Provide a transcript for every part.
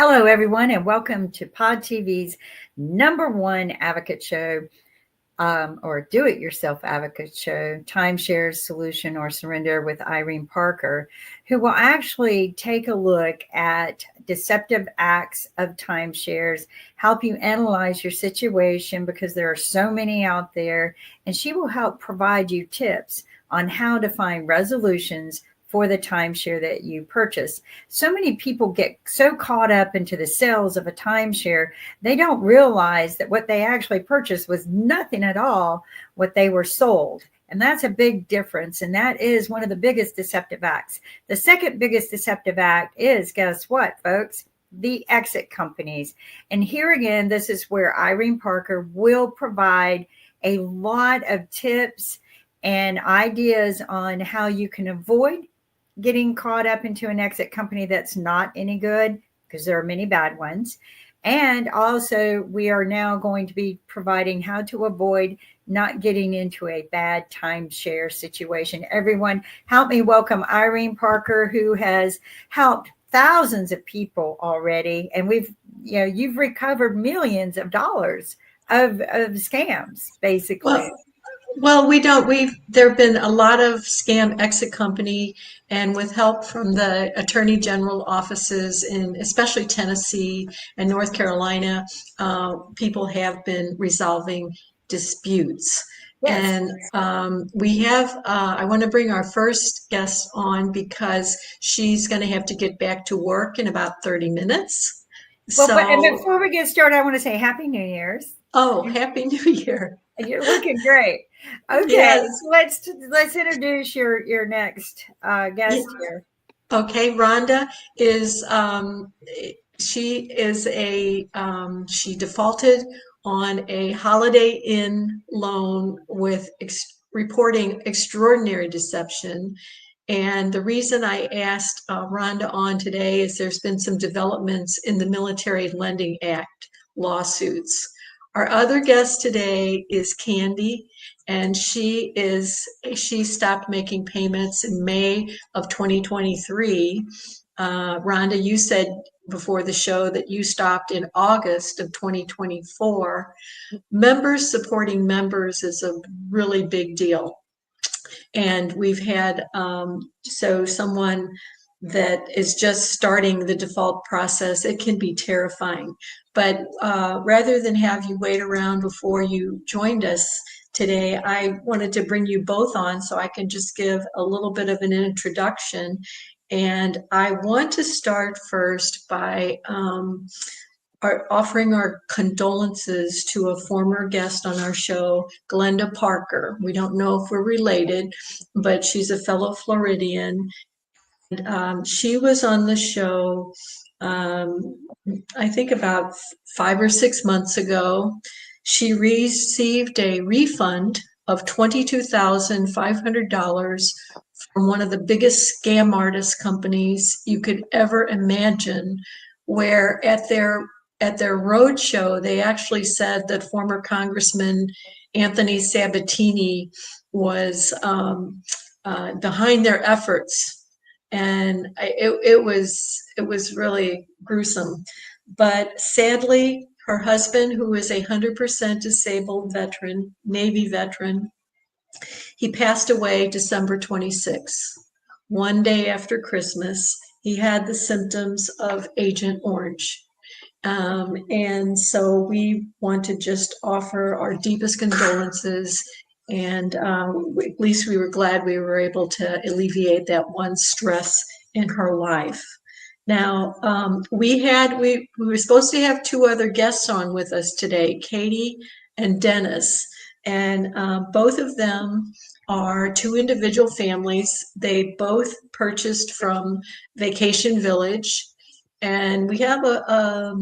Hello, everyone, and welcome to Pod TV's #1 advocate show, or do it yourself advocate show, Timeshare Solution or Surrender with Irene Parker, who will actually take a look at deceptive acts of timeshares, help you analyze your situation because there are so many out there, and she will help provide you tips on how to find resolutions for the timeshare that you purchase. So many people get so caught up into the sales of a timeshare, they don't realize that what they actually purchased was nothing at all what they were sold. And that's a big difference. And that is one of the biggest deceptive acts. The second biggest deceptive act is, guess what, folks? The exit companies. And here again, this is where Irene Parker will provide a lot of tips and ideas on how you can avoid getting caught up into an exit company that's not any good, because there are many bad ones. And also, we are now going to be providing how to avoid not getting into a bad timeshare situation. Everyone, help me welcome Irene Parker, who has helped thousands of people already. And you've recovered millions of dollars of scams, basically. Well, we don't. There have been a lot of scam exit company, and with help from the Attorney General offices in especially Tennessee and North Carolina, people have been resolving disputes. Yes. And we have, I want to bring our first guest on because she's going to have to get back to work in about 30 minutes. And So, before we get started, I want to say Happy New Year's. oh, Happy New Year. You're looking great. Okay, Yes. so let's introduce your next guest here. Okay, Rhonda is she defaulted on a Holiday Inn loan with reporting extraordinary deception. And the reason I asked Rhonda on today is there's been some developments in the Military Lending Act lawsuits. Our other guest today is Candy, and she stopped making payments in May of 2023. Rhonda, you said before the show that you stopped in August of 2024. Members supporting members is a really big deal. And we've had, someone that is just starting the default process, it can be terrifying. But rather than have you wait around before you joined us today, I wanted to bring you both on so I can just give a little bit of an introduction. And I want to start first by offering our condolences to a former guest on our show, Glenda Parker. We don't know if we're related, but she's a fellow Floridian. And she was on the show, I think about 5 or 6 months ago. She received a refund of $22,500 from one of the biggest scam artist companies you could ever imagine, where at their road show, they actually said that former Congressman Anthony Sabatini was behind their efforts. And it was really gruesome. But sadly, her husband, who is 100% disabled veteran, Navy veteran, he passed away December 26th. One day after Christmas, he had the symptoms of Agent Orange. And so we want to just offer our deepest condolences. And at least we were glad we were able to alleviate that one stress in her life. Now, we were supposed to have two other guests on with us today, Katie and Dennis. And both of them are two individual families. They both purchased from Vacation Village. And we have a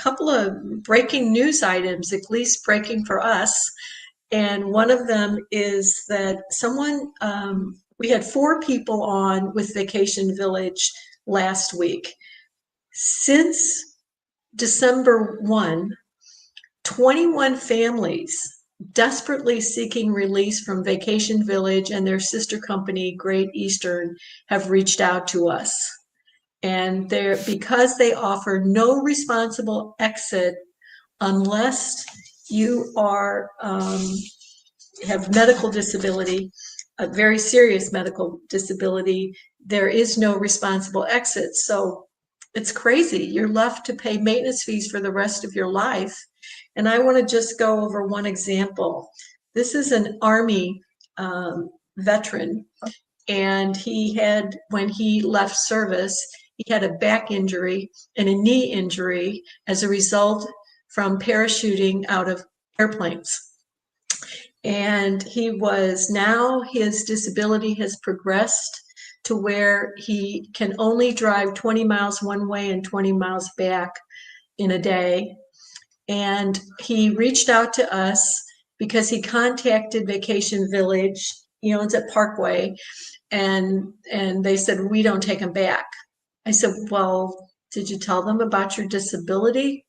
couple of breaking news items, at least breaking for us. And one of them is that we had 4 people on with Vacation Village last week. Since December 1, 21 families desperately seeking release from Vacation Village and their sister company, Great Eastern, have reached out to us. And because they offer no responsible exit unless you are have medical disability, a very serious medical disability, there is no responsible exit. So it's crazy. You're left to pay maintenance fees for the rest of your life. And I want to just go over one example. This is an Army veteran, and he had, when he left service, he had a back injury and a knee injury as a result from parachuting out of airplanes. And now his disability has progressed to where he can only drive 20 miles one way and 20 miles back in a day. And he reached out to us because he contacted Vacation Village. He owns at Parkway, and they said, we don't take him back. I said, well, did you tell them about your disability?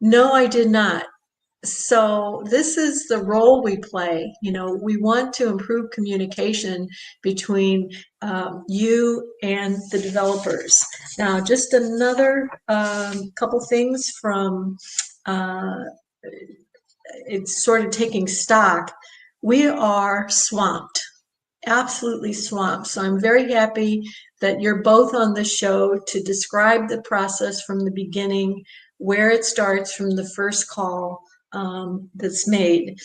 No, I did not. So this is the role we play. We want to improve communication between you and the developers. Now, just another couple things from it's sort of taking stock. We are swamped, absolutely swamped. So I'm very happy that you're both on the show to describe the process from the beginning, where it starts from the first call that's made.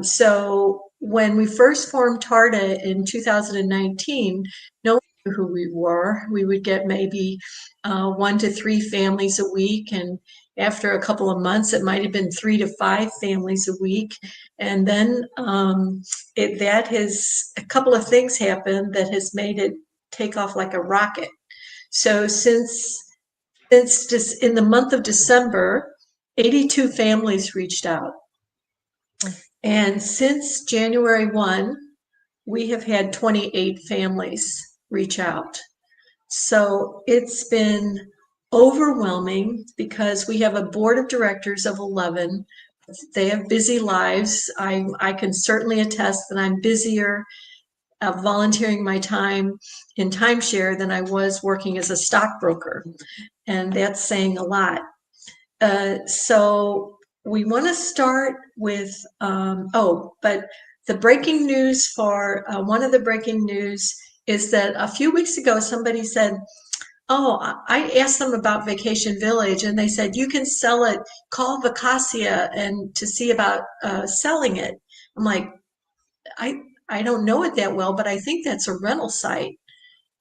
So when we first formed TARDA in 2019, no one knew who we were. We would get maybe 1 to 3 families a week, and after a couple of months, it might have been 3 to 5 families a week. And then a couple of things happened that has made it take off like a rocket. So since in the month of December, 82 families reached out. And since January 1, we have had 28 families reach out. So it's been overwhelming because we have a board of directors of 11. They have busy lives. I can certainly attest that I'm busier volunteering my time in Timeshare than I was working as a stockbroker. And that's saying a lot. So we want to start with, but the breaking news for one of the breaking news is that a few weeks ago, somebody said, I asked them about Vacation Village, and they said, you can sell it, call Vacacia and to see about selling it. I'm like, I don't know it that well, but I think that's a rental site.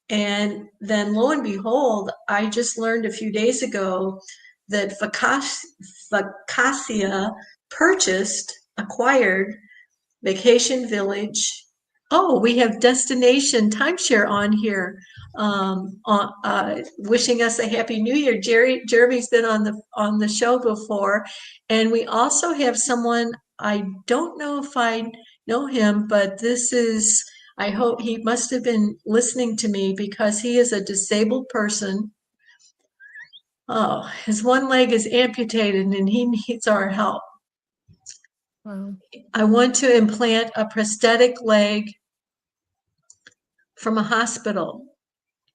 And then lo and behold, I just learned a few days ago that Vacacia acquired Vacation Village. Oh, we have Destination Timeshare on here, wishing us a happy new year. Jeremy's been on the show before, and we also have someone, I don't know if I know him, but I hope he must have been listening to me because he is a disabled person. Oh, his one leg is amputated and he needs our help. Wow. I want to implant a prosthetic leg from a hospital.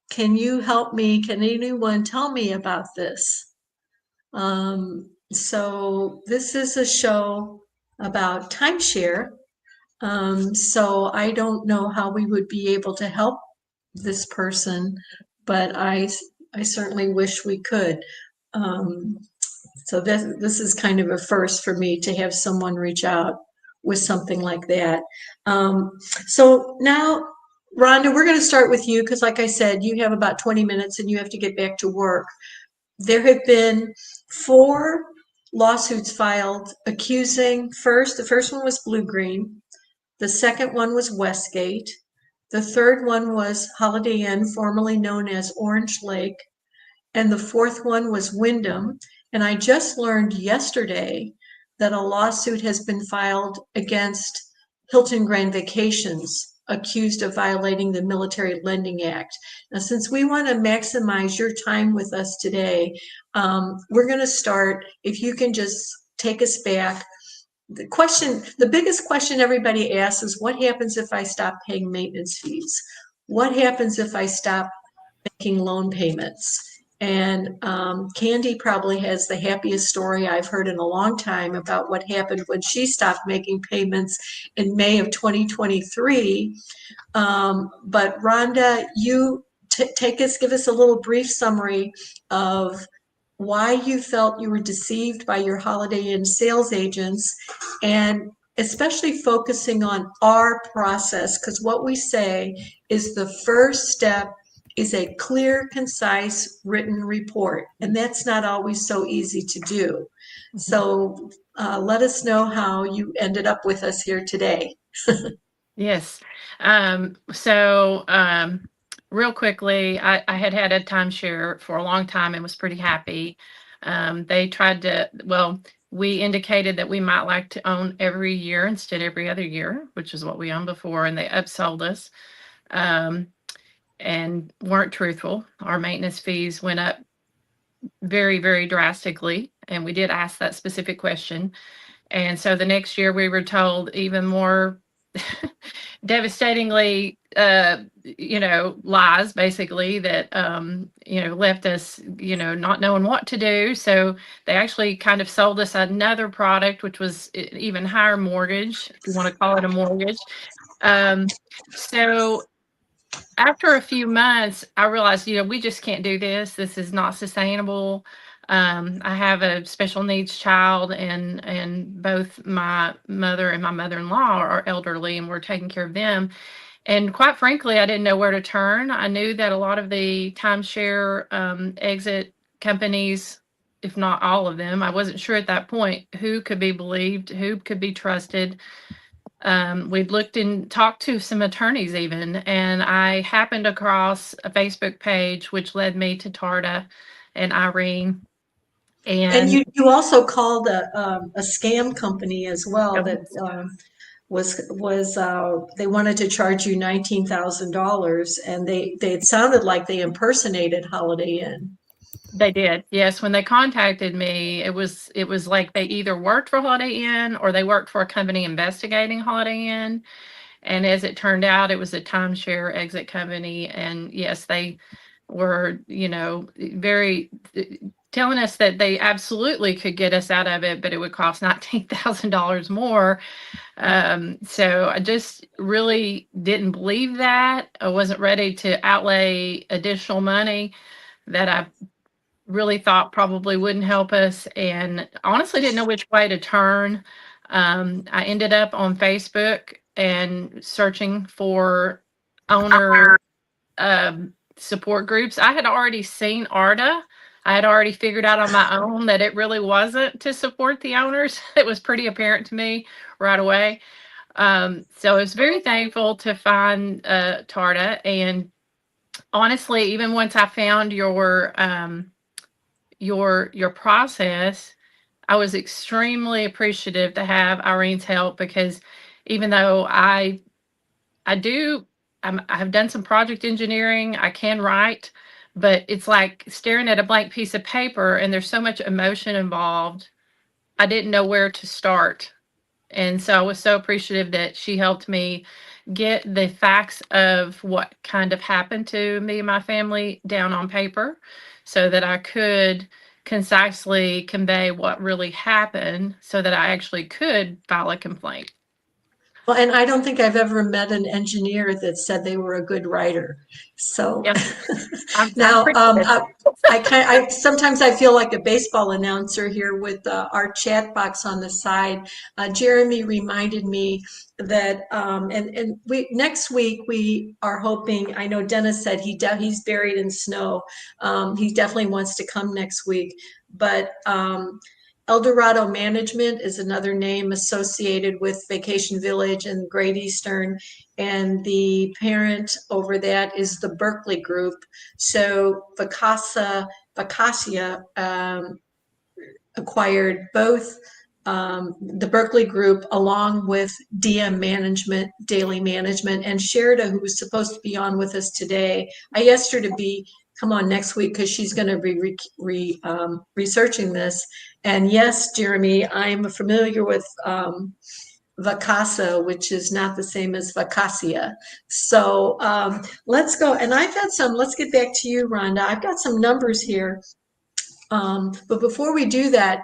Can you help me? Can anyone tell me about this? So this is a show about timeshare. So I don't know how we would be able to help this person, but I certainly wish we could. So this is kind of a first for me to have someone reach out with something like that. So now, Rhonda, we're going to start with you because, like I said, you have about 20 minutes and you have to get back to work. There have been 4 lawsuits filed accusing the first one was Blue Green. The second one was Westgate. The third one was Holiday Inn, formerly known as Orange Lake. And the fourth one was Wyndham. And I just learned yesterday that a lawsuit has been filed against Hilton Grand Vacations, accused of violating the Military Lending Act. Now, since we want to maximize your time with us today, we're going to start, if you can just take us back. The biggest question everybody asks is, what happens if I stop paying maintenance fees? What happens if I stop making loan payments. And Candy probably has the happiest story I've heard in a long time about what happened when she stopped making payments in May of 2023. But Rhonda, you give us a little brief summary of why you felt you were deceived by your Holiday Inn sales agents, and especially focusing on our process, because what we say is the first step is a clear, concise written report, and that's not always so easy to do. So let us know how you ended up with us here today. Yes. So real quickly, I had a timeshare for a long time and was pretty happy. They tried to, well, we indicated that we might like to own every year instead of every other year, which is what we owned before, and they upsold us and weren't truthful. Our maintenance fees went up very, very drastically, and we did ask that specific question. And so the next year we were told even more devastatingly, lies basically that, left us, not knowing what to do. So they actually kind of sold us another product, which was even higher mortgage, if you want to call it a mortgage. So after a few months, I realized, we just can't do this. This is not sustainable. I have a special needs child, and both my mother and my mother-in-law are elderly, and we're taking care of them. And quite frankly, I didn't know where to turn. I knew that a lot of the timeshare exit companies, if not all of them, I wasn't sure at that point who could be believed, who could be trusted. We'd looked and talked to some attorneys even, and I happened across a Facebook page, which led me to Tarda and Irene. And And you also called a scam company as well that they wanted to charge you $19,000, and it sounded like they impersonated Holiday Inn. they did, yes. When they contacted me, it was like they either worked for Holiday Inn or they worked for a company investigating Holiday Inn. And as it turned out, it was a timeshare exit company. And yes, they were, very telling us that they absolutely could get us out of it, but it would cost $19,000 more. So I just really didn't believe that. I wasn't ready to outlay additional money that I really thought probably wouldn't help us, and honestly didn't know which way to turn. I ended up on Facebook and searching for owner support groups. I had already seen ARDA. I had already figured out on my own that it really wasn't to support the owners. It was pretty apparent to me right away. So I was very thankful to find Tarda. And honestly, even once I found your process, I was extremely appreciative to have Irene's help, because even though I have done some project engineering, I can write, but it's like staring at a blank piece of paper and there's so much emotion involved. I didn't know where to start. And so I was so appreciative that she helped me get the facts of what kind of happened to me and my family down on paper so that I could concisely convey what really happened so that I actually could file a complaint. Well, and I don't think I've ever met an engineer that said they were a good writer. So Yeah, I'm now, pretty good. I sometimes I feel like a baseball announcer here with our chat box on the side. Jeremy reminded me that, and we next week we are hoping. I know Dennis said he's buried in snow. He definitely wants to come next week, but. Eldorado Management is another name associated with Vacation Village and Great Eastern, and the parent over that is the Berkeley Group. So Vacasia acquired both the Berkeley Group along with DM Management, Daily Management, and Sherda, who was supposed to be on with us today. I asked her to come on next week because she's going to be researching this. And yes, Jeremy, I'm familiar with Vacasa, which is not the same as Vacasia. So let's go. And I've got some, let's get back to you, Rhonda. I've got some numbers here. But before we do that,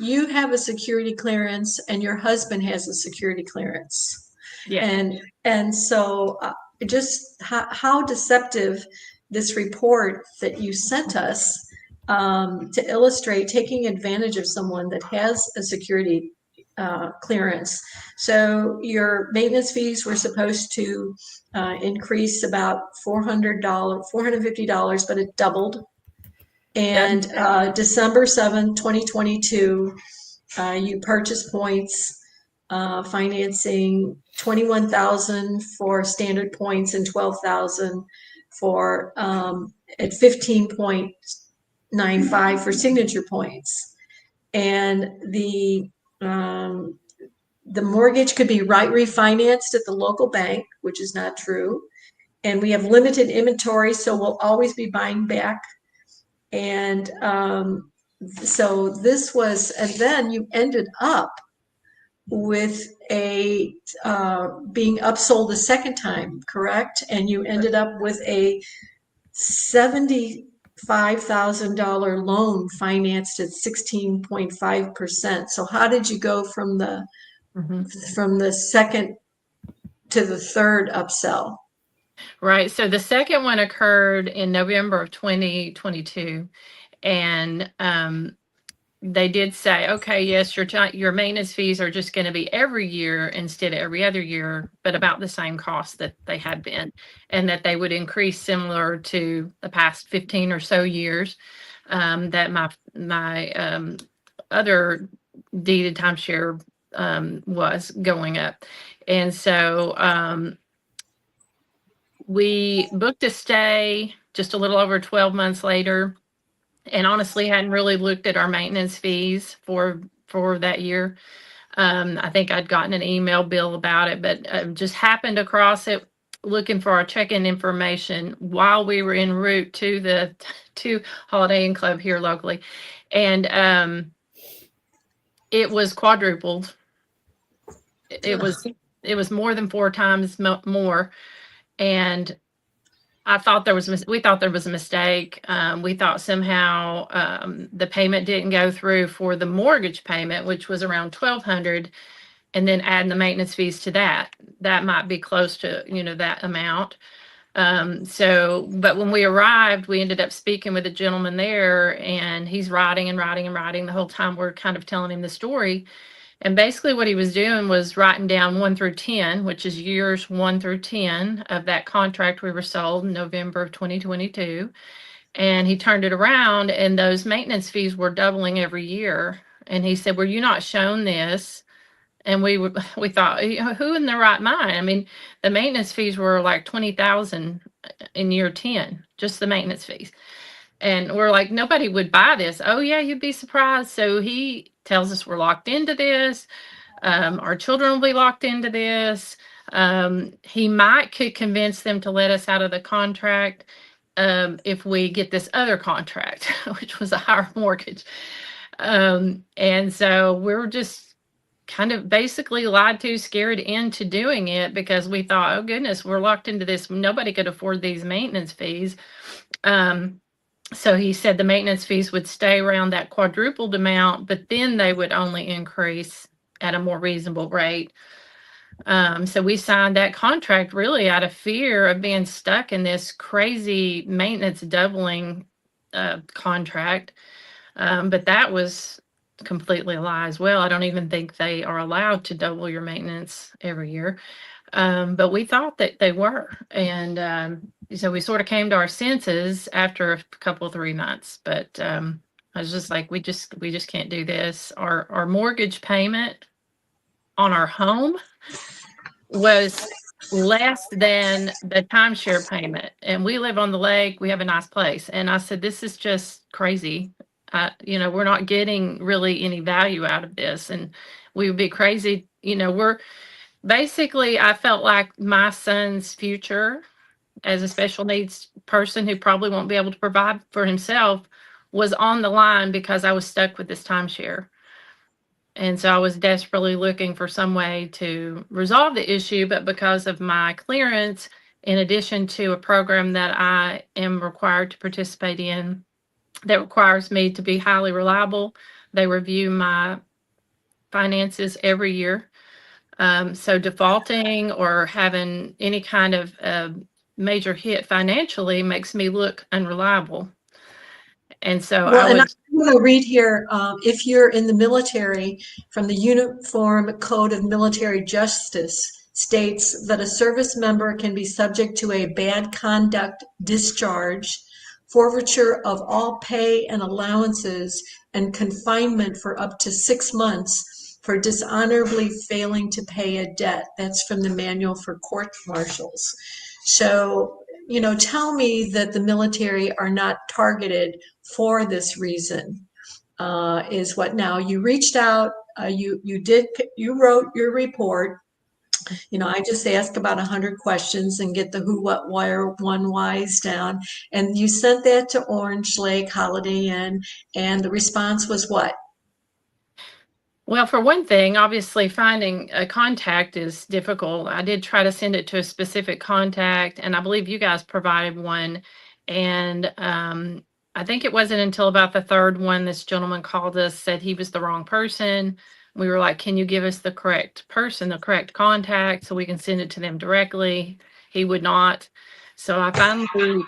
you have a security clearance and your husband has a security clearance. Yeah. And so just how deceptive this report that you sent us to illustrate taking advantage of someone that has a security clearance. So your maintenance fees were supposed to increase about $400, $450, but it doubled. And December 7th, 2022, you purchased points, financing 21,000 for standard points and 12,000 for at 15.95 for signature points. And the mortgage could be refinanced at the local bank, which is not true. And we have limited inventory, so we'll always be buying back. And so this was, and then you ended up with a being upsold a second time, correct? And you ended up with a $75,000 loan financed at 16.5%. So how did you go from the second to the third upsell? Right. So the second one occurred in November of 2022. And they did say, okay, yes, your maintenance fees are just going to be every year instead of every other year, but about the same cost that they had been, and that they would increase similar to the past 15 or so years that my other deeded timeshare was going up. And so we booked a stay just a little over 12 months later, and honestly hadn't really looked at our maintenance fees for that year. I think I'd gotten an email bill about it, but just happened across it looking for our check-in information while we were en route to the Holiday Inn Club here locally. And it was quadrupled. It was more than 4 times more. And we thought there was a mistake. We thought somehow the payment didn't go through for the mortgage payment, which was around $1,200, and then adding the maintenance fees to that might be close to that amount. But when we arrived, we ended up speaking with a gentleman there, and he's writing and writing and writing the whole time we're kind of telling him the story. And basically what he was doing was writing down 1 through 10, which is years 1 through 10 of that contract we were sold in November of 2022. And he turned it around, and those maintenance fees were doubling every year. And he said, were you not shown this? And we thought, who in their right mind? I mean, the maintenance fees were like 20,000 in year 10, just the maintenance fees. And we're like, nobody would buy this. Oh yeah, you'd be surprised. So he tells us we're locked into this. Our children will be locked into this. He could convince them to let us out of the contract if we get this other contract, which was a higher mortgage. And so we're just kind of basically lied to, scared into doing it, because we thought, oh goodness, we're locked into this. Nobody could afford these maintenance fees. So he said the maintenance fees would stay around that quadrupled amount, but then they would only increase at a more reasonable rate. So we signed that contract really out of fear of being stuck in this crazy maintenance doubling contract. But that was completely a lie as well. I don't even think they are allowed to double your maintenance every year. But we thought that they were. And so we sort of came to our senses after a couple of 3 months. But I was just like, we just can't do this. Our mortgage payment on our home was less than the timeshare payment. And we live on the lake. We have a nice place. And I said, this is just crazy. We're not getting really any value out of this. And we would be crazy. Basically, I felt like my son's future as a special needs person who probably won't be able to provide for himself was on the line because I was stuck with this timeshare. And so I was desperately looking for some way to resolve the issue, but because of my clearance, in addition to a program that I am required to participate in that requires me to be highly reliable, they review my finances every year. So defaulting or having any kind of major hit financially makes me look unreliable. And so Well, I and I'm would, going to read here, if you're in the military, from the Uniform Code of Military Justice states that a service member can be subject to a bad conduct discharge, forfeiture of all pay and allowances, and confinement for up to 6 months for dishonorably failing to pay a debt. That's from the Manual for Court Martials. So, tell me that the military are not targeted for this reason. Is what now you reached out, you wrote your report. I just ask about 100 questions and get the who, what, where, one, whys down. And you sent that to Orange Lake Holiday Inn, and the response was what? well, for one thing, obviously finding a contact is difficult. I did try to send it to a specific contact, and I believe you guys provided one. And I think it wasn't until about the third one this gentleman called us, said he was the wrong person. We were like, can you give us the correct person, the correct contact, so we can send it to them directly? He would not. So I finally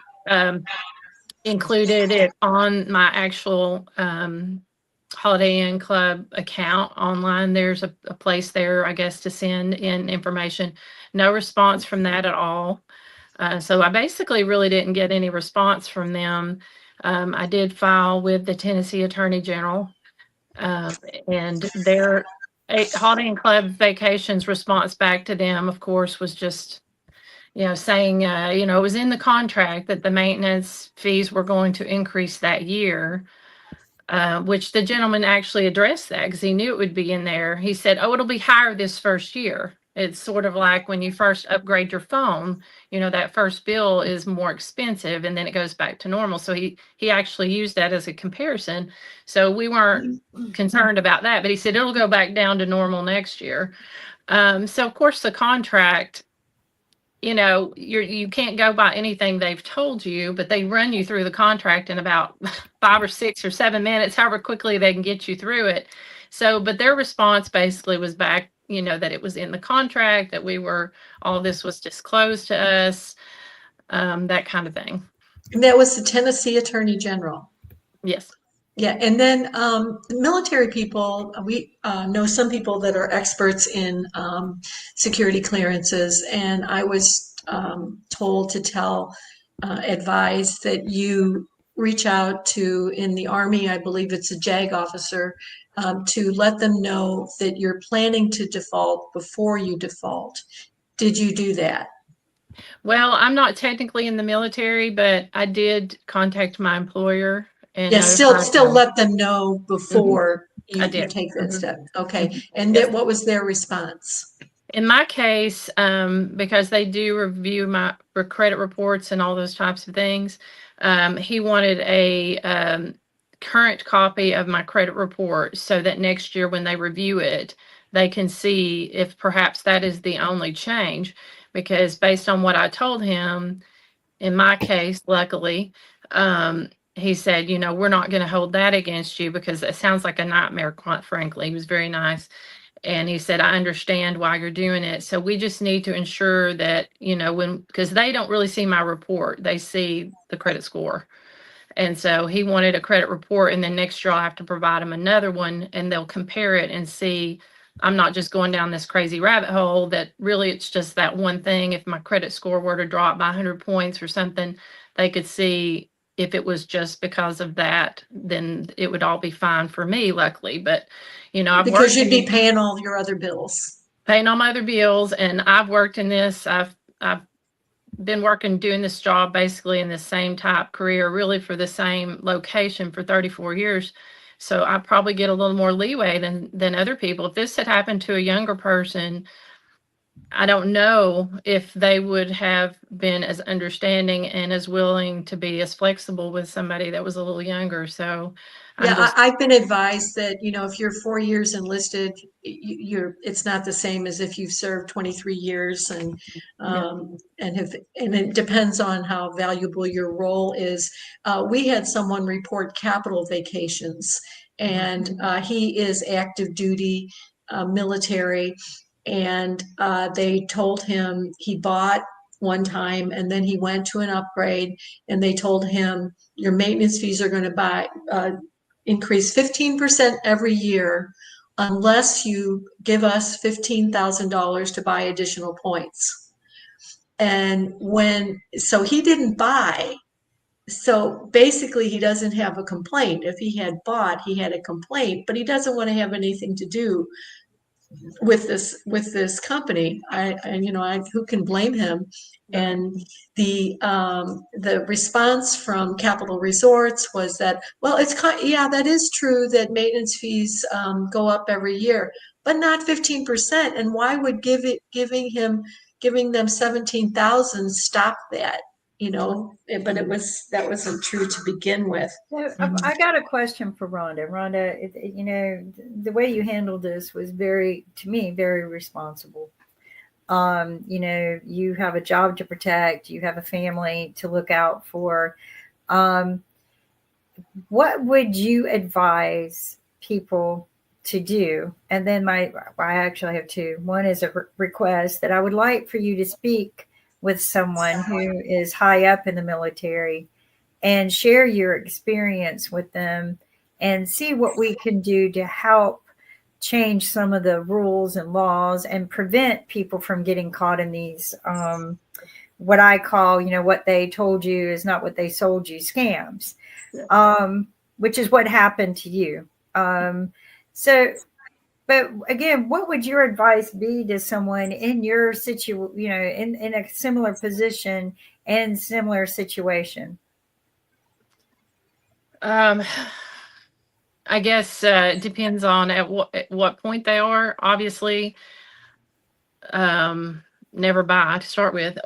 included it on my actual Holiday Inn Club account online. There's a place there, I guess, to send in information. No response from that at all. So I basically really didn't get any response from them. I did file with the Tennessee Attorney General, and their Holiday Inn Club Vacations response back to them, of course, was just saying, it was in the contract that the maintenance fees were going to increase that year. Which the gentleman actually addressed that because he knew it would be in there. He said, oh, it'll be higher this first year. It's sort of like when you first upgrade your phone, that first bill is more expensive and then it goes back to normal. So he actually used that as a comparison. So we weren't concerned about that, but he said it'll go back down to normal next year. So of course the contract, you can't go by anything they've told you, but they run you through the contract in about 5 or 6 or 7 minutes, however quickly they can get you through it. So, but their response basically was back, that it was in the contract, that all this was disclosed to us, that kind of thing. And that was the Tennessee Attorney General. Yes. Yeah, and then military people, we know some people that are experts in security clearances, and I was told to advise that you reach out to, in the Army, I believe it's a JAG officer, to let them know that you're planning to default before you default. Did you do that? Well, I'm not technically in the military, but I did contact my employer. And yes, still let them know before you take that step. Okay. And yes. what was their response? In my case, because they do review my credit reports and all those types of things, he wanted a current copy of my credit report so that next year when they review it, they can see if perhaps that is the only change. Because based on what I told him, in my case, luckily, he said, we're not going to hold that against you because it sounds like a nightmare, quite frankly. He was very nice. And he said, I understand why you're doing it. So we just need to ensure that, because they don't really see my report, they see the credit score. And so he wanted a credit report, and then next year I'll have to provide them another one, and they'll compare it and see I'm not just going down this crazy rabbit hole, that really it's just that one thing. If my credit score were to drop by 100 points or something, they could see if it was just because of that, then it would all be fine for me, luckily. But, because you'd be paying all your other bills. Paying all my other bills, and I've worked in this. I've been doing this job basically in the same type career, really for the same location for 34 years. So I probably get a little more leeway than other people. If this had happened to a younger person, I don't know if they would have been as understanding and as willing to be as flexible with somebody that was a little younger. So I'm Yeah, just, I've been advised that, if you're 4 years enlisted, it's not the same as if you've served 23 years yeah. and it depends on how valuable your role is. We had someone report capital vacations, and he is active duty, military, and they told him he bought one time, and then he went to an upgrade, and they told him your maintenance fees are going to increase 15% every year unless you give us $15,000 to buy additional points. And so he didn't buy. So basically, he doesn't have a complaint. If he had bought, he had a complaint, but he doesn't want to have anything to do with this company. Who can blame him? And the response from Capital Resorts was that, well, that is true that maintenance fees go up every year, but not 15%. And why would giving them 17,000 stop that? But that wasn't true to begin with. So I got a question for Rhonda. Rhonda, the way you handled this was to me, very responsible. You have a job to protect, you have a family to look out for. What would you advise people to do? And then I actually have two. One is a request that I would like for you to speak with someone who is high up in the military and share your experience with them and see what we can do to help change some of the rules and laws and prevent people from getting caught in these what I call, what they told you is not what they sold you scams, which is what happened to you. But again, what would your advice be to someone in your in a similar position and similar situation? I guess it depends on at what point they are. Obviously, never buy to start with,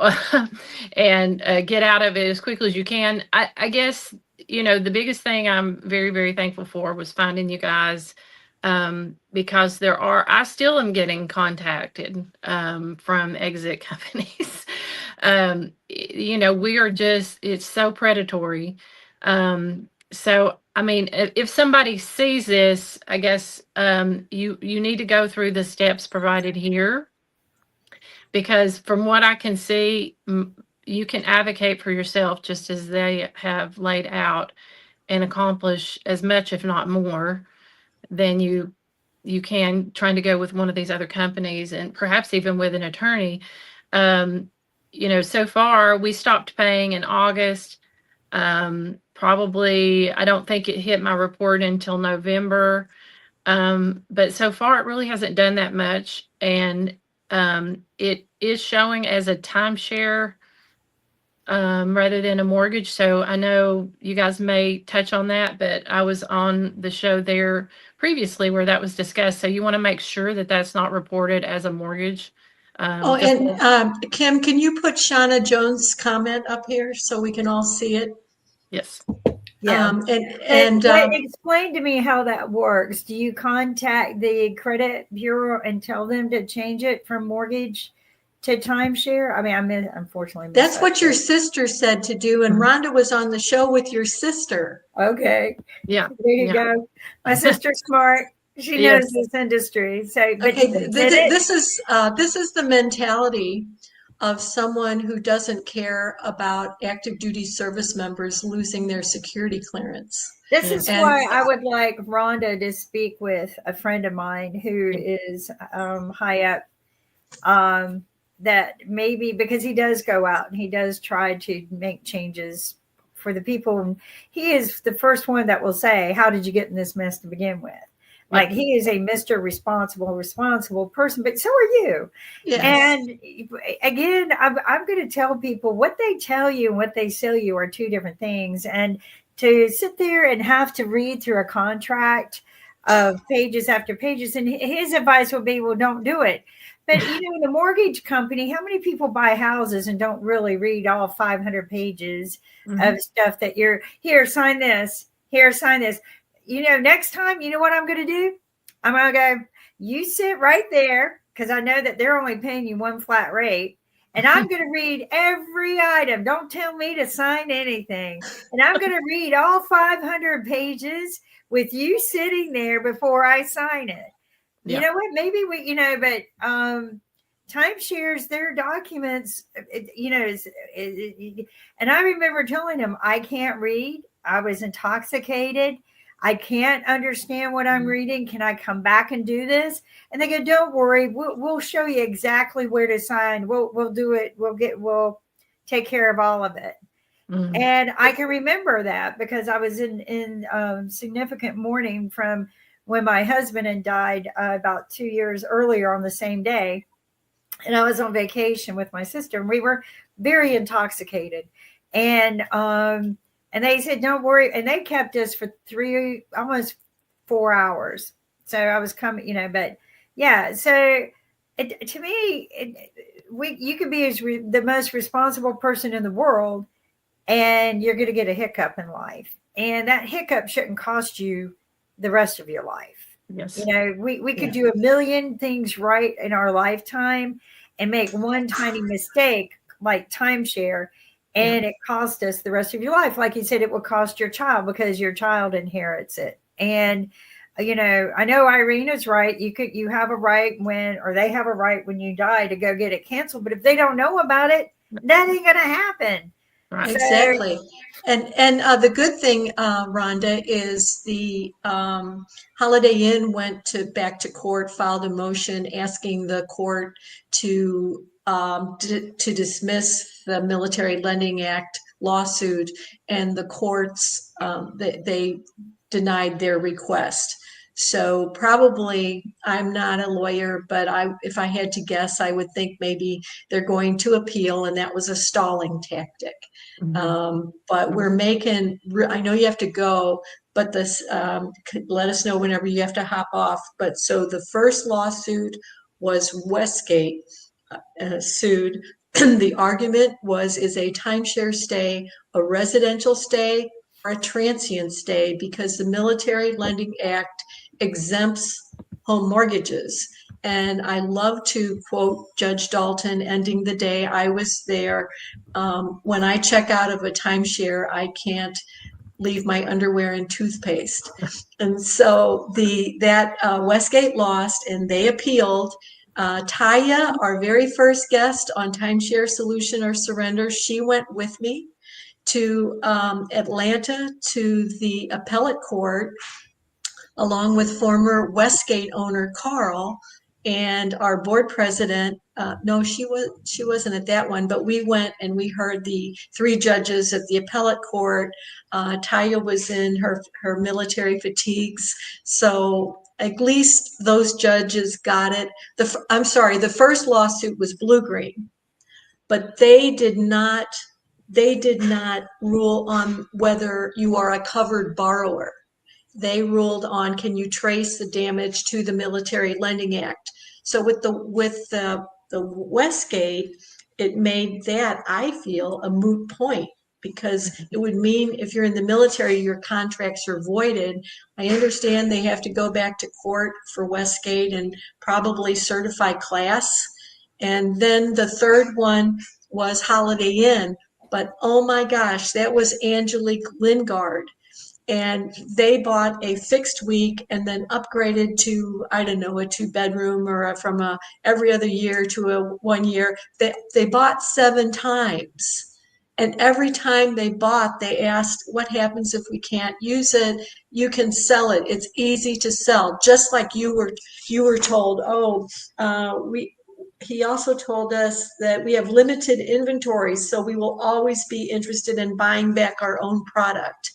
and get out of it as quickly as you can. I guess the biggest thing I'm very, very thankful for was finding you guys, because I still am getting contacted from exit companies. We are it's so predatory. So, I mean, if somebody sees this, I guess you need to go through the steps provided here, because from what I can see, you can advocate for yourself just as they have laid out and accomplish as much, if not more, than you can trying to go with one of these other companies, and perhaps even with an attorney. So far we stopped paying in August. Probably, I don't think it hit my report until November. But so far it really hasn't done that much. And it is showing as a timeshare rather than a mortgage. So I know you guys may touch on that, but I was on the show there previously where that was discussed. So you want to make sure that that's not reported as a mortgage. Kim, can you put Shauna Jones' comment up here so we can all see it? Yes. Yeah. Explain to me how that works. Do you contact the credit bureau and tell them to change it from mortgage to timeshare? I mean, unfortunately, that's what your sister said to do, and Rhonda was on the show with your sister. Okay. Yeah. There you go. My sister's smart. She knows this industry. So, but this is the mentality of someone who doesn't care about active duty service members losing their security clearance. This is why I would like Rhonda to speak with a friend of mine who is high up, that maybe, because he does go out and he does try to make changes for the people. He is the first one that will say, how did you get in this mess to begin with? Like, he is a Mr. responsible person, but so are you. Yes. And again, I'm going to tell people what they tell you and what they sell you are two different things. And to sit there and have to read through a contract of pages after pages, and his advice would be, well, don't do it. But the mortgage company, how many people buy houses and don't really read all 500 pages of stuff that you're here, sign this, here, sign this. Next time, you know what I'm going to do? I'm going to go, you sit right there, because I know that they're only paying you one flat rate. And I'm going to read every item. Don't tell me to sign anything. And I'm going to read all 500 pages with you sitting there before I sign it. You know what? Maybe but timeshares, their documents, and I remember telling them, I can't read. I was intoxicated. I can't understand what I'm reading. Can I come back and do this? And they go, don't worry. We'll show you exactly where to sign. We'll do it. We'll take care of all of it. And I can remember that because I was in significant mourning from when my husband had died about 2 years earlier on the same day. And I was on vacation with my sister, and we were very intoxicated. And they said, don't worry. And they kept us for almost 4 hours. So I was coming, but yeah. So to me, you could be the most responsible person in the world, and you're going to get a hiccup in life. And that hiccup shouldn't cost you the rest of your life. Yes. We could do a million things right in our lifetime and make one tiny mistake like timeshare, and it cost us the rest of your life. Like you said, it will cost your child because your child inherits it. And I know Irene is right. You have a right they have a right when you die to go get it canceled. But if they don't know about it, that ain't gonna happen. Right. Exactly. And the good thing, Rhonda, is the Holiday Inn went back to court, filed a motion asking the court to dismiss the Military Lending Act lawsuit, and the courts they denied their request. So probably, I'm not a lawyer, but if I had to guess, I would think maybe they're going to appeal, and that was a stalling tactic. But we're making, I know you have to go, but this, let us know whenever you have to hop off. But so the first lawsuit was Westgate sued. The argument is a timeshare stay a residential stay or a transient stay, because the Military Lending Act exempts home mortgages. And I love to quote Judge Dalton, ending the day I was there. When I check out of a timeshare, I can't leave my underwear and toothpaste. And so that Westgate lost, and they appealed. Taya, our very first guest on Timeshare Solution or Surrender, she went with me to Atlanta to the appellate court, along with former Westgate owner Carl and our board president. No, she wasn't at that one, but we went and we heard the three judges at the appellate court. Taya was in her military fatigues, so at least those judges got it. I'm sorry, the first lawsuit was Blue Green, but they did not rule on whether you are a covered borrower. They ruled on, can you trace the damage to the Military Lending Act? So with the Westgate, it made that, I feel, a moot point, because it would mean if you're in the military, your contracts are voided. I understand they have to go back to court for Westgate and probably certify class. And then the third one was Holiday Inn. But oh my gosh, that was Angelique Lingard. And they bought a fixed week and then upgraded to, I don't know, a 2-bedroom or from every other year to a 1 year. They bought 7 times. And every time they bought, they asked, what happens if we can't use it? You can sell it. It's easy to sell. Just like you were told, he also told us that we have limited inventory, so we will always be interested in buying back our own product,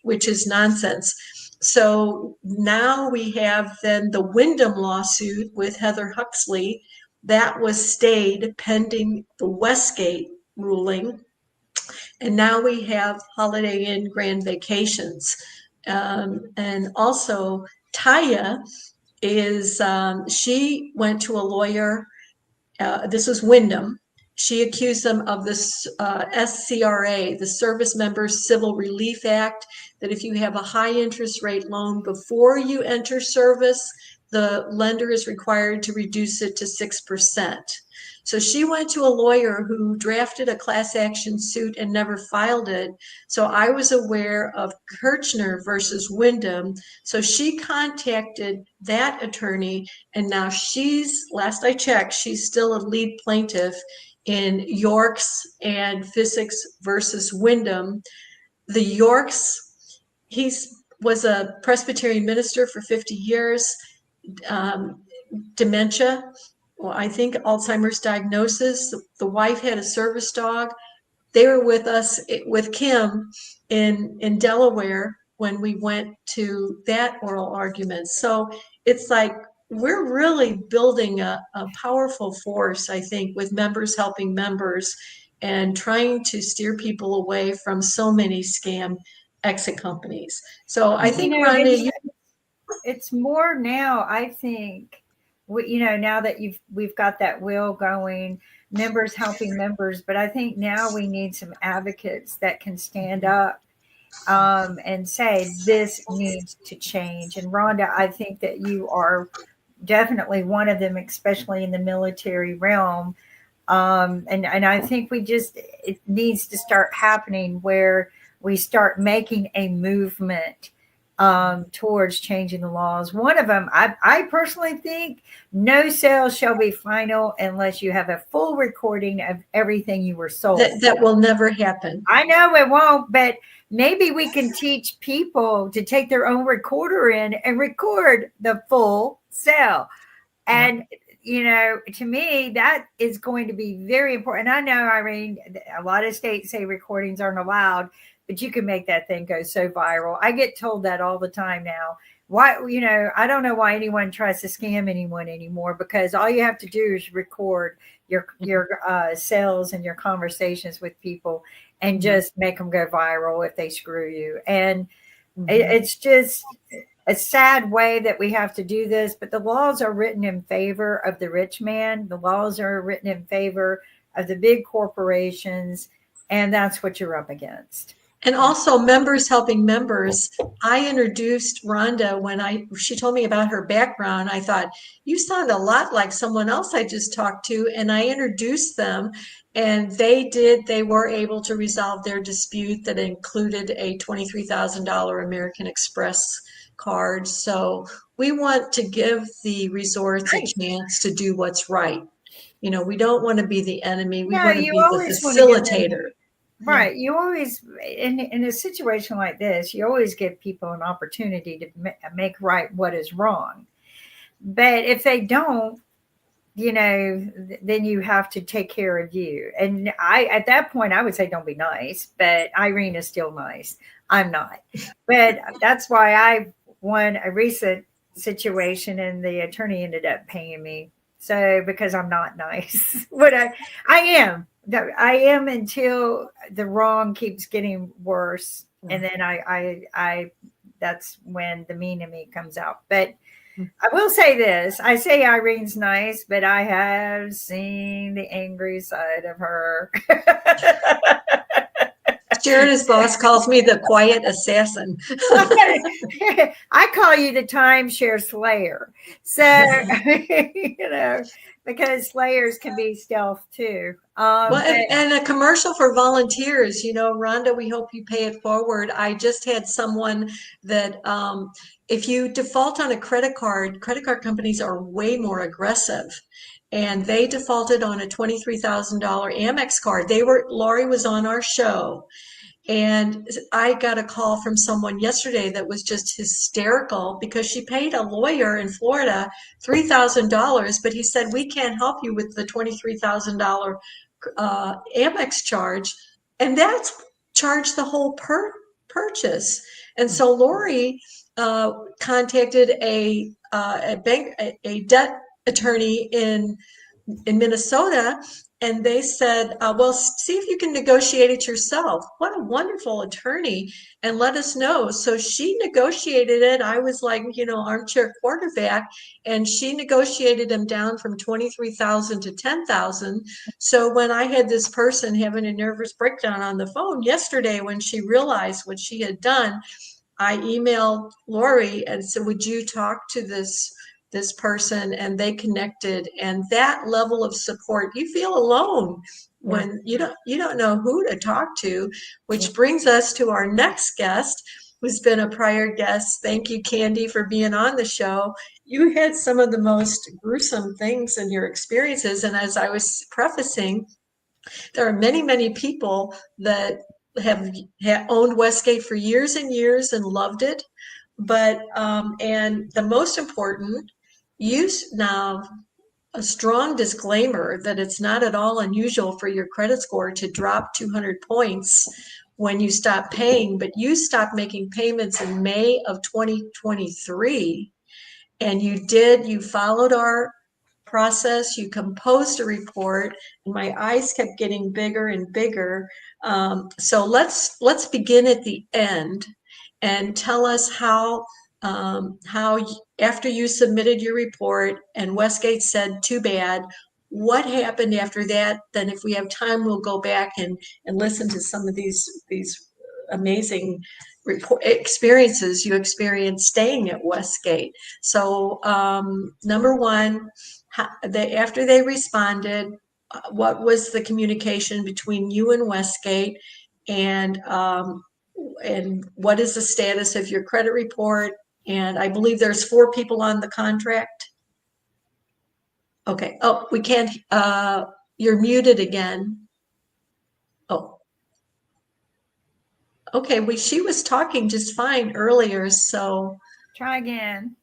which is nonsense. So now we have then the Wyndham lawsuit with Heather Huxley that was stayed pending the Westgate ruling. And now we have Holiday Inn Grand Vacations. And also Taya is she went to a lawyer. This was Wyndham. She accused them of this SCRA, the Service Members Civil Relief Act, that if you have a high interest rate loan before you enter service, the lender is required to reduce it to 6%. So she went to a lawyer who drafted a class action suit and never filed it. So I was aware of Kirchner versus Wyndham. So she contacted that attorney, and now last I checked, she's still a lead plaintiff in Yorks and Physics versus Wyndham. The Yorks, he was a Presbyterian minister for 50 years, dementia, well, I think Alzheimer's diagnosis. The wife had a service dog. They were with us, with Kim in Delaware when we went to that oral argument. So it's like we're really building a powerful force, I think, with members helping members and trying to steer people away from so many scam exit companies. So I think, Rhonda, it's more now, I think, now that we've got that wheel going, members helping members, but I think now we need some advocates that can stand up and say this needs to change. And Rhonda, I think that you are definitely one of them, especially in the military realm. And I think it needs to start happening where we start making a movement towards changing the laws. One of them, I personally think no sale shall be final unless you have a full recording of everything you were sold. That will never happen. I know it won't, but maybe we can teach people to take their own recorder in and record the full sale. And, to me, that is going to be very important. I know, Irene, a lot of states say recordings aren't allowed, but you can make that thing go so viral. I get told that all the time now. Why, I don't know why anyone tries to scam anyone anymore, because all you have to do is record your sales and your conversations with people and just make them go viral if they screw you. And it's just a sad way that we have to do this, but the laws are written in favor of the rich man. The laws are written in favor of the big corporations, and that's what you're up against. And also members helping members. I introduced Rhonda when she told me about her background. I thought, you sound a lot like someone else I just talked to. And I introduced them, and they were able to resolve their dispute that included a $23,000 American Express card. So we want to give the resorts a chance to do what's right. We don't want to be the enemy. We want to be the facilitator. Right. You always, in a situation like this, you always give people an opportunity to make right what is wrong. But if they don't, then you have to take care of you. And at that point, I would say, don't be nice, but Irene is still nice. I'm not. But that's why I won a recent situation and the attorney ended up paying me. So, because I'm not nice, I am until the wrong keeps getting worse. And then I that's when the mean in me comes out. But I will say this, I say Irene's nice, but I have seen the angry side of her. Sharon's boss calls me the quiet assassin. I call you the timeshare slayer. So, because slayers can be stealth too. And a commercial for volunteers, Rhonda, we hope you pay it forward. I just had someone that if you default on a credit card companies are way more aggressive. And they defaulted on a $23,000 Amex card. Lori was on our show. And I got a call from someone yesterday that was just hysterical because she paid a lawyer in Florida $3,000, but he said, we can't help you with the $23,000 Amex charge. And that's charged the whole purchase. And so Lori contacted a debt attorney in in Minnesota, and they said, well, see if you can negotiate it yourself. What a wonderful attorney, and let us know. So she negotiated it. I was like, armchair quarterback, and she negotiated him down from 23,000 to 10,000. So when I had this person having a nervous breakdown on the phone yesterday, when she realized what she had done, I emailed Lori and said, would you talk to this person? And they connected. And that level of support, you feel alone when you don't know who to talk to, which brings us to our next guest, who's been a prior guest. Thank you, Candy, for being on the show. You had some of the most gruesome things in your experiences. And as I was prefacing, there are many, many people that have owned Westgate for years and years and loved it. But, and the most important, use now a strong disclaimer that it's not at all unusual for your credit score to drop 200 points when you stop paying, but you stopped making payments in May of 2023. And you followed our process, you composed a report, and my eyes kept getting bigger and bigger. So let's begin at the end and tell us how after you submitted your report and Westgate said too bad, what happened after that? Then if we have time, we'll go back and listen to some of these amazing experiences you experienced staying at Westgate. So number one, after they responded, what was the communication between you and Westgate, and what is the status of your credit report? And I believe there's 4 people on the contract. Okay. Oh, we can't. You're muted again. Oh. Okay. She was talking just fine earlier, so. Try again.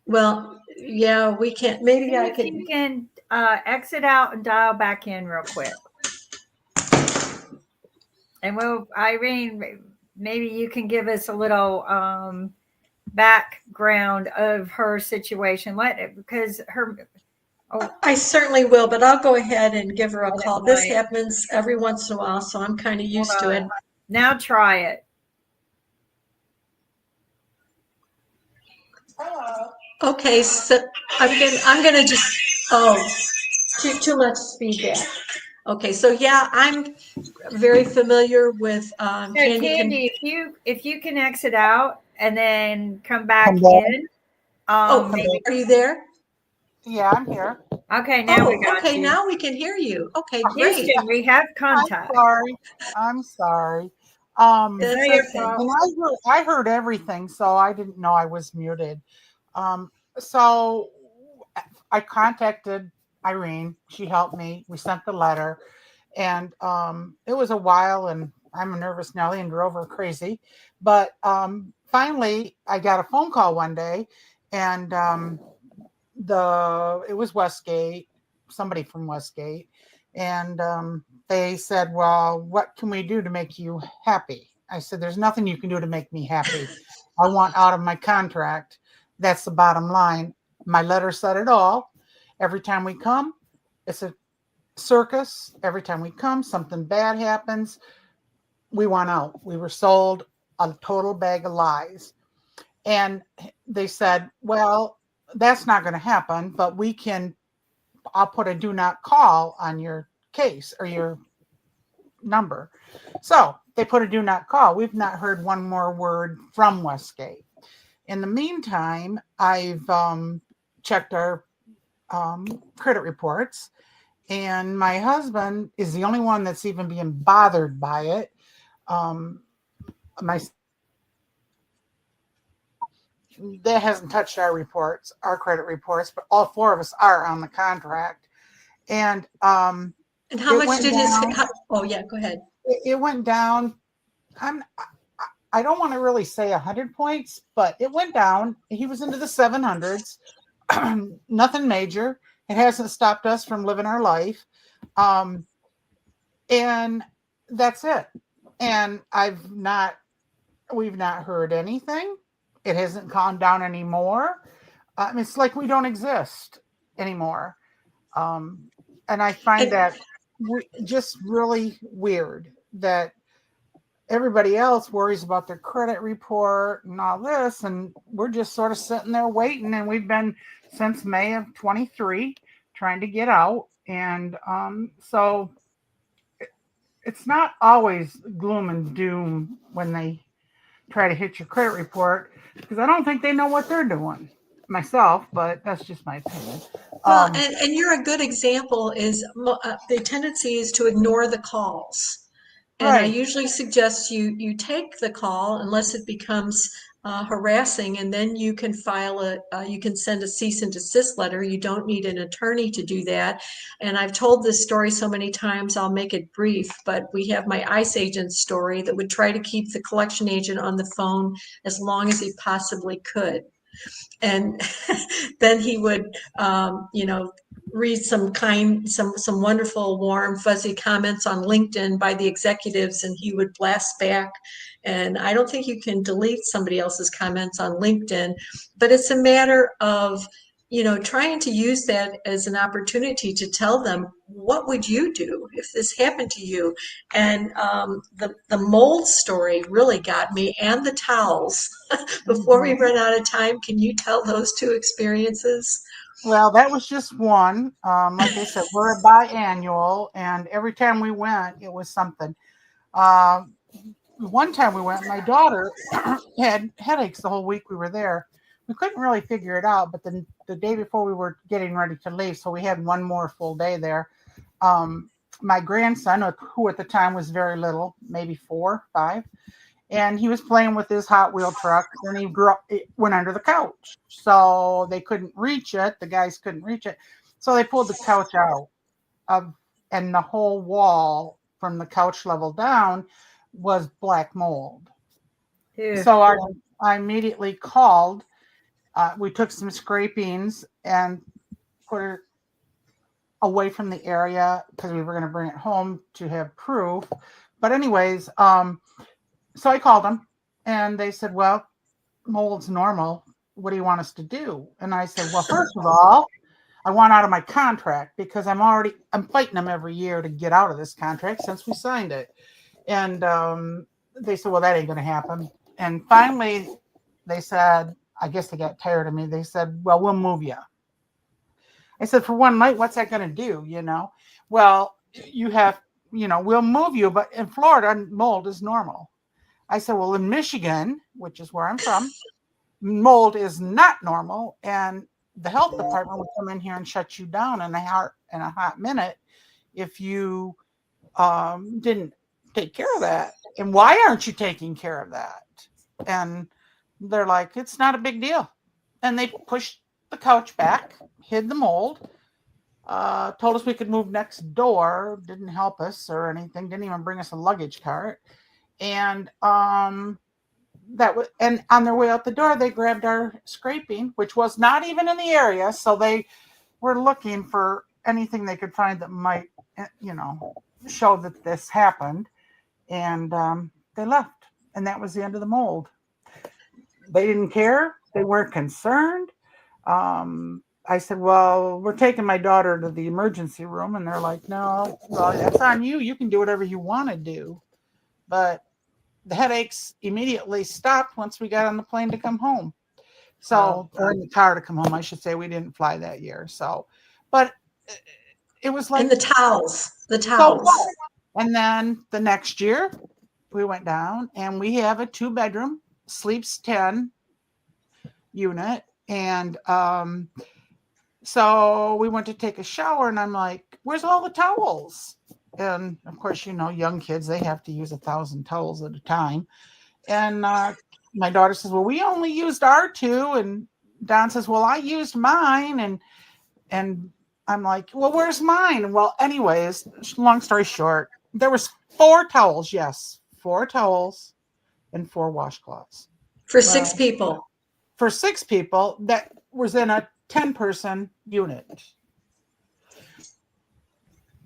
Well, yeah, we can't. Maybe I could. You can exit out and dial back in real quick. And Irene, maybe you can give us a little background of her situation. Because her. Oh. I certainly will, but I'll go ahead and give her a call. This happens every once in a while, so I'm kind of used to it. Now try it. Okay, so I'm gonna just too much feedback. Okay, so yeah, I'm very familiar with Candy. If you can exit out and then come back in. Maybe. Are you there? Yeah, I'm here. Okay, now we got you. Now we can hear you. Okay, great. Houston, we have contact. I'm sorry. And I heard everything, so I didn't know I was muted. So I contacted Irene. She helped me. We sent the letter, and it was a while, and I'm a nervous Nelly and drove her crazy. But finally, I got a phone call one day, and it was Westgate, somebody from Westgate, and they said, well, what can we do to make you happy? I said, there's nothing you can do to make me happy. I want out of my contract. That's the bottom line. My letter said it all. Every time we come, it's a circus. Every time we come, something bad happens. We want out. We were sold a total bag of lies. And they said, well, that's not going to happen, but I'll put a do not call on your case or your number. So they put a do not call. We've not heard one more word from Westgate. In the meantime, I've checked our credit reports, and my husband is the only one that's even being bothered by it. That hasn't touched our credit reports, but all 4 of us are on the contract. And how much did oh yeah, go ahead. It went down. I don't want to really say 100 points, but it went down. He was into the 700s. Nothing major. It hasn't stopped us from living our life. And that's it. And we've not heard anything. It hasn't calmed down anymore. It's like we don't exist anymore. And I find that just really weird that everybody else worries about their credit report and all this, and we're just sort of sitting there waiting. And we've been since May of 23 trying to get out. And so it's not always gloom and doom when they try to hit your credit report, because I don't think they know what they're doing myself, but that's just my opinion. Well, and you're a good example is the tendency is to ignore the calls. And I Right. usually suggest you take the call unless it becomes harassing, and then you can you can send a cease and desist letter. You don't need an attorney to do that. And I've told this story so many times, I'll make it brief, but we have my ICE agent story that would try to keep the collection agent on the phone as long as he possibly could. And then he would, read some wonderful, warm, fuzzy comments on LinkedIn by the executives, and he would blast back. And I don't think you can delete somebody else's comments on LinkedIn, but it's a matter of, trying to use that as an opportunity to tell them, what would you do if this happened to you? And the mold story really got me, and the towels. Before we run out of time, can you tell those two experiences? Well, that was just one. Like I said, we're a biannual, and every time we went, it was something. One time we went, my daughter had headaches the whole week we were there. We couldn't really figure it out, but then the day before we were getting ready to leave, so we had one more full day there. My grandson, who at the time was very little, maybe 4, 5, and he was playing with his Hot Wheel truck, and it went under the couch. So they couldn't reach it. The guys couldn't reach it. So they pulled the couch out and the whole wall from the couch level down was black mold. Ew. So I immediately called. We took some scrapings and put it away from the area because we were going to bring it home to have proof. But anyways, so I called them, and they said, well, mold's normal. What do you want us to do? And I said, well, first of all, I want out of my contract because I'm fighting them every year to get out of this contract since we signed it. And they said, well, that ain't going to happen. And finally, they said, I guess they got tired of me. They said, well, we'll move you. I said, for one night, what's that going to do? Well, we'll move you, but in Florida, mold is normal. I said, well, in Michigan, which is where I'm from, mold is not normal. And the health department would come in here and shut you down in a hot minute if you didn't take care of that. And why aren't you taking care of that? And they're like, it's not a big deal. And they pushed the couch back, hid the mold, told us we could move next door, didn't help us or anything, didn't even bring us a luggage cart. And and on their way out the door, they grabbed our scraping, which was not even in the area. So they were looking for anything they could find that might, show that this happened. And they left. And that was the end of the mold. They didn't care. They weren't concerned. I said, well, we're taking my daughter to the emergency room. And they're like, no, well, that's on you. You can do whatever you want to do. But the headaches immediately stopped once we got on the plane to come home. So, or in the car to come home, I should say. We didn't fly that year. So, but it was like. And the towels. So, and then the next year, we went down and we have a 2-bedroom, sleeps 10 unit. And so we went to take a shower, and I'm like, where's all the towels? And of course, young kids, they have to use 1,000 towels at a time. And my daughter says, well, we only used our 2. And Don says, well, I used mine. And I'm like, well, where's mine? Well, anyways, long story short, there was 4 towels. Yes, 4 towels and 4 washcloths. For 6 people. For 6 people that was in a 10-person unit.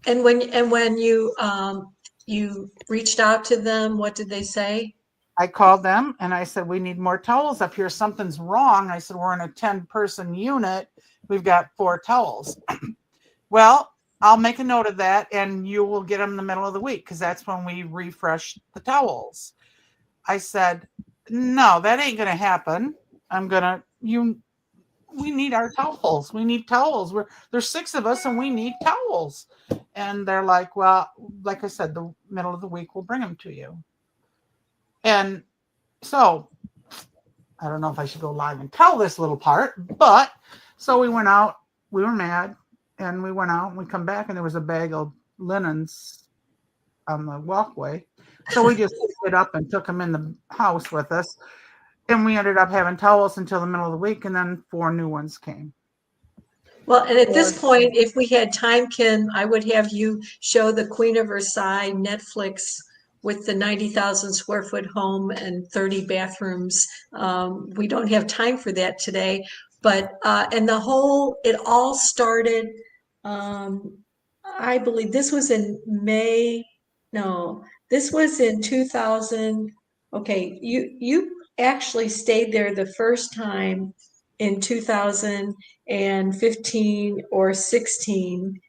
And when you reached out to them, what did they say? I called them and I said, we need more towels up here. Something's wrong. I said, we're in a 10-person unit. We've got 4 towels. Well, I'll make a note of that and you will get them in the middle of the week because that's when we refresh the towels. I said, no, that ain't going to happen. We need our towels. We need towels. There's 6 of us and we need towels. And they're like, well, like I said, the middle of the week we'll bring them to you. And so I don't know if I should go live and tell this little part, but so we went out, we were mad, and we went out and we come back and there was a bag of linens on the walkway. So we just picked it up and took them in the house with us. And we ended up having towels until the middle of the week, and then 4 new ones came. Well, and at this point, if we had time, Ken, I would have you show the Queen of Versailles Netflix with the 90,000 square foot home and 30 bathrooms. We don't have time for that today, but, and it all started, I believe this was in this was in 2000. Okay, you actually stayed there the first time in 2015 or 16.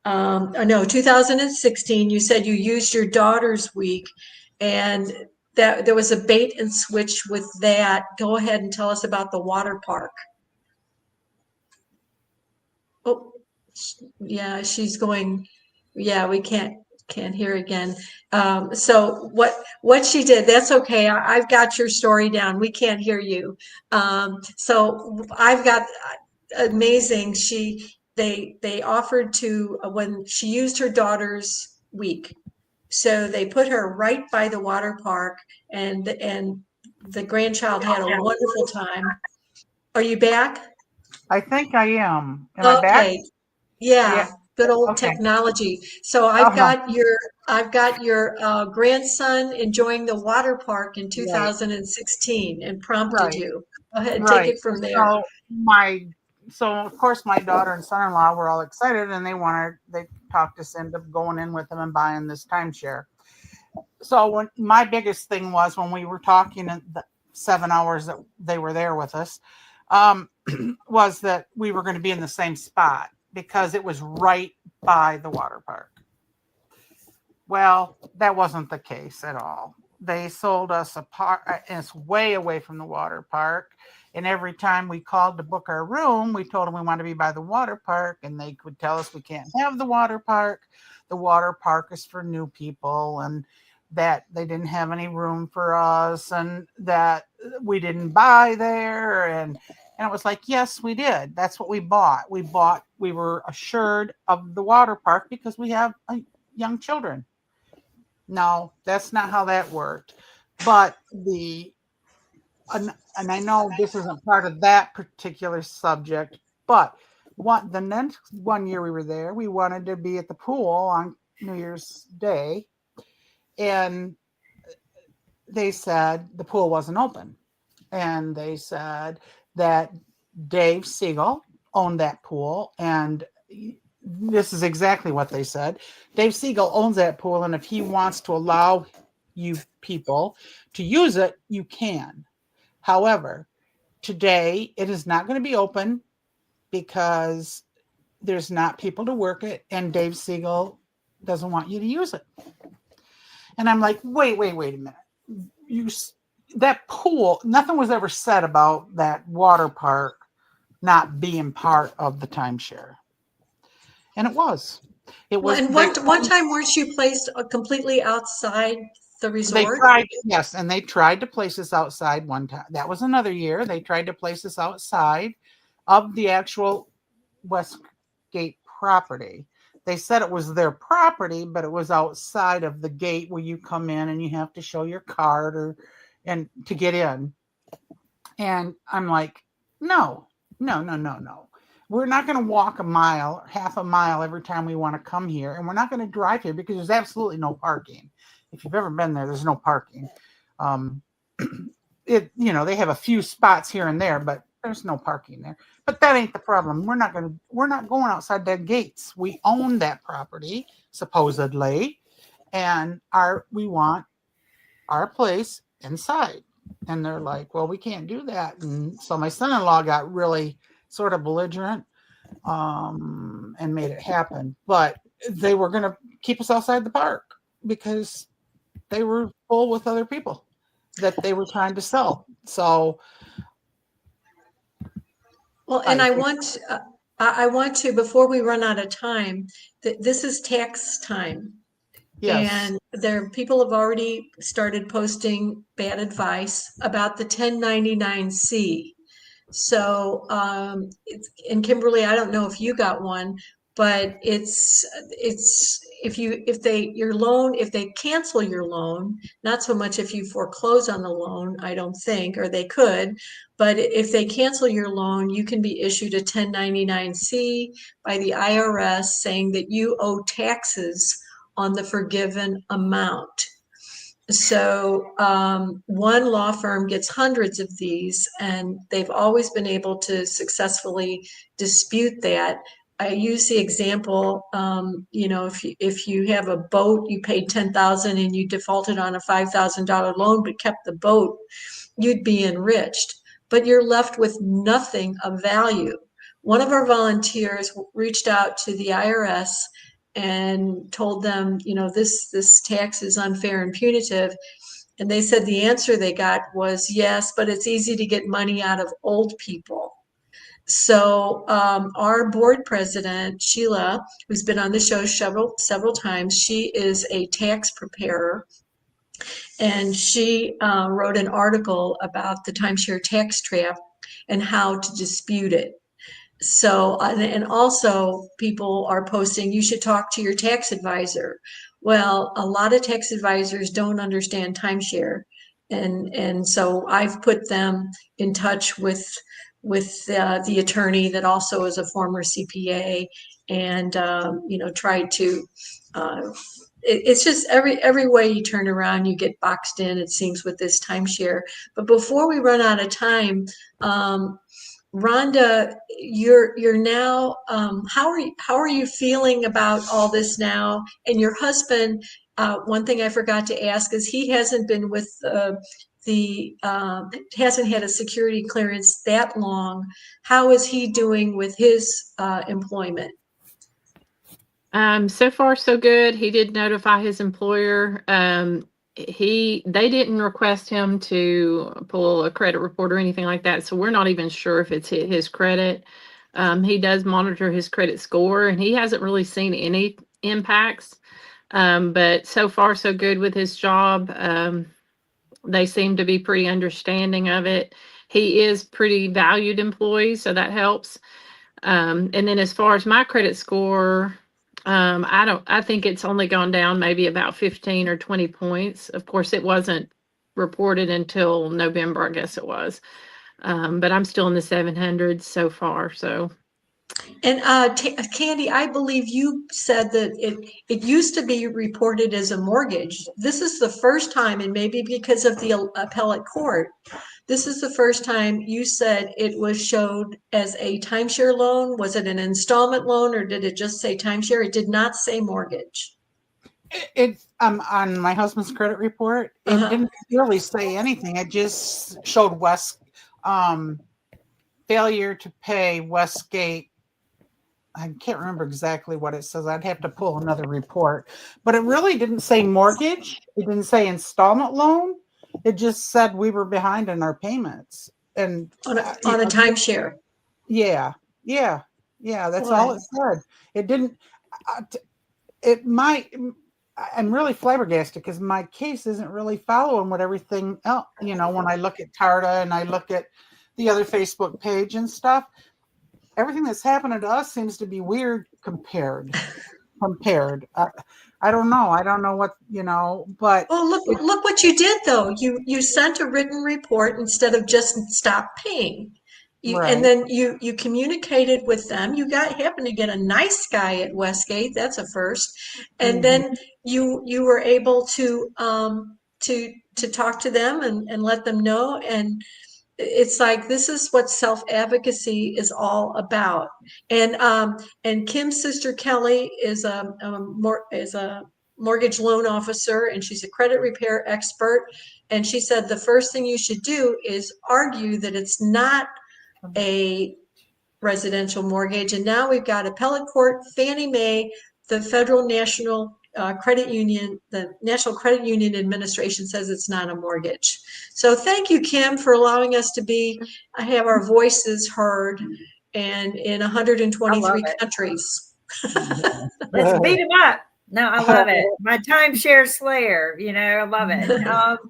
No, 2016. You said you used your daughter's week, and that there was a bait and switch with that. Go ahead and tell us about the water park. Oh, yeah, she's going. Yeah, we can't hear again. So what she did, that's okay. I've got your story down. We can't hear you. So I've got amazing. They offered to, when she used her daughter's week, so they put her right by the water park, and the grandchild had a wonderful time. Are you back? I think I am. Am I back? Okay. Yeah. Good old Okay. technology. So I've got your grandson enjoying the water park in 2016 and prompted you. Go ahead, take it from there. So of course my daughter and son-in-law were all excited and they talked us into going in with them and buying this timeshare. So my biggest thing was when we were talking in the 7 hours that they were there with us, was that we were going to be in the same spot because it was right by the water park. Well, that wasn't the case at all. They sold us a park, and it's way away from the water park. And every time we called to book our room, we told them we want to be by the water park, and they would tell us we can't have the water park. The water park is for new people, and that they didn't have any room for us, and that we didn't buy there. And it was like, yes, we did. That's what we bought. We were assured of the water park because we have young children. No, that's not how that worked. But and I know this isn't part of that particular subject, but the next 1 year we were there, we wanted to be at the pool on New Year's Day, and they said the pool wasn't open, and they said that Dave Siegel owned that pool, and this is exactly what they said. Dave Siegel owns that pool, and if he wants to allow you people to use it, you can. However, today it is not going to be open because there's not people to work it, and Dave Siegel doesn't want you to use it. And I'm like, wait a minute. That pool, nothing was ever said about that water park not being part of the timeshare. And it was. It was. And one time, weren't you placed completely outside the resort? They tried to place us outside one time. That was another year. They tried to place us outside of the actual Westgate property. They said it was their property, but it was outside of the gate where you come in and you have to show your card and to get in. And I'm like, no. We're not going to walk a mile, half a mile every time we want to come here. And we're not going to drive here because there's absolutely no parking. If you've ever been there, there's no parking. They have a few spots here and there, but there's no parking there. But that ain't the problem. We're not going outside their gates. We own that property, supposedly. And we want our place inside. And they're like, well, we can't do that. And so my son-in-law got really sort of belligerent and made it happen. But they were going to keep us outside the park because they were full with other people that they were trying to sell. So, well, and I want to, before we run out of time, that this is tax time. yes. And people have already started posting bad advice about the 1099-C. So, and Kimberly, I don't know if you got one, but it's if they cancel your loan, not so much if you foreclose on the loan, I don't think, or they could, but if they cancel your loan, you can be issued a 1099-C by the IRS saying that you owe taxes on the forgiven amount. So one law firm gets hundreds of these, and they've always been able to successfully dispute that. I use the example, if you have a boat, you paid $10,000 and you defaulted on a $5,000 loan, but kept the boat, you'd be enriched, but you're left with nothing of value. One of our volunteers reached out to the IRS and told them, this tax is unfair and punitive. And they said the answer they got was, yes, but it's easy to get money out of old people. So our board president, Sheila, who's been on the show several times, she is a tax preparer. And she wrote an article about the timeshare tax trap and how to dispute it. So, and also people are posting, you should talk to your tax advisor. Well, a lot of tax advisors don't understand timeshare. And so I've put them in touch with the attorney that also is a former CPA, and, tried to, it's just every way you turn around, you get boxed in, it seems, with this timeshare. But before we run out of time, Rhonda, you're now. How are you feeling about all this now? And your husband. One thing I forgot to ask is he hasn't been with hasn't had a security clearance that long. How is he doing with his employment? So far so good. He did notify his employer. They didn't request him to pull a credit report or anything like that, so we're not even sure if it's hit his credit. He does monitor his credit score, and he hasn't really seen any impacts. But so far so good with his job. They seem to be pretty understanding of it. He is pretty valued employee, so that helps. And then as far as my credit score, I think it's only gone down maybe about 15 or 20 points. Of course, it wasn't reported until November, I guess it was. But I'm still in the 700s so far. So. And Candy, I believe you said that it used to be reported as a mortgage. This is the first time, and maybe because of the appellate court, this is the first time you said it was showed as a timeshare loan. Was it an installment loan, or did it just say timeshare? It did not say mortgage. It on my husband's credit report, it didn't really say anything. It just showed failure to pay Westgate. I can't remember exactly what it says. I'd have to pull another report, but it really didn't say mortgage. It didn't say installment loan. It just said we were behind in our payments and on a timeshare. Yeah. That's all it said. It didn't. It might. I'm really flabbergasted because my case isn't really following what everything else. When I look at Tarda and I look at the other Facebook page and stuff, everything that's happening to us seems to be weird compared. I don't know. I don't know what, but. Well, look what you did though. You sent a written report instead of just stop paying. Right. And then you communicated with them. You happened to get a nice guy at Westgate. That's a first. And then you were able to talk to them and let them know. And it's like, this is what self-advocacy is all about. And Kim's sister Kelly is a mortgage loan officer, and she's a credit repair expert. And she said the first thing you should do is argue that it's not a residential mortgage. And now we've got appellate court, Fannie Mae, the Federal National Credit Union, the National Credit Union Administration says it's not a mortgage. So thank you, Kim, for allowing us to have our voices heard, and in 123 countries. Let's beat him up. No, I love it. My timeshare slayer, I love it.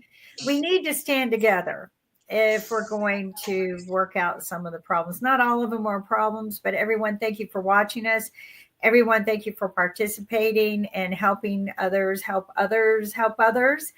We need to stand together if we're going to work out some of the problems. Not all of them are problems, but everyone, thank you for watching us. Everyone, thank you for participating and helping others, help others, help others.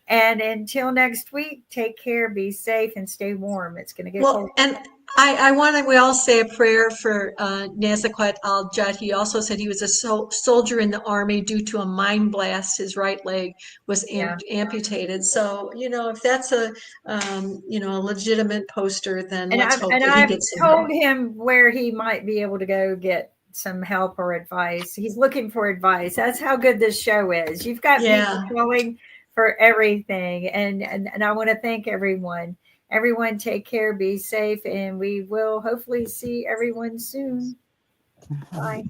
And until next week, take care, be safe, and stay warm. It's going to get cold. And I want to, we all say a prayer for Nazaquet al-Jud. He also said he was a soldier in the army. Due to a mine blast, his right leg was amputated. So, if that's a legitimate poster, then let's hope that he gets some help. I've told him where he might be able to go get some help or advice. He's looking for advice. That's how good this show is. You've got people calling for everything. And I want to thank everyone. Everyone take care, be safe, and we will hopefully see everyone soon. Bye.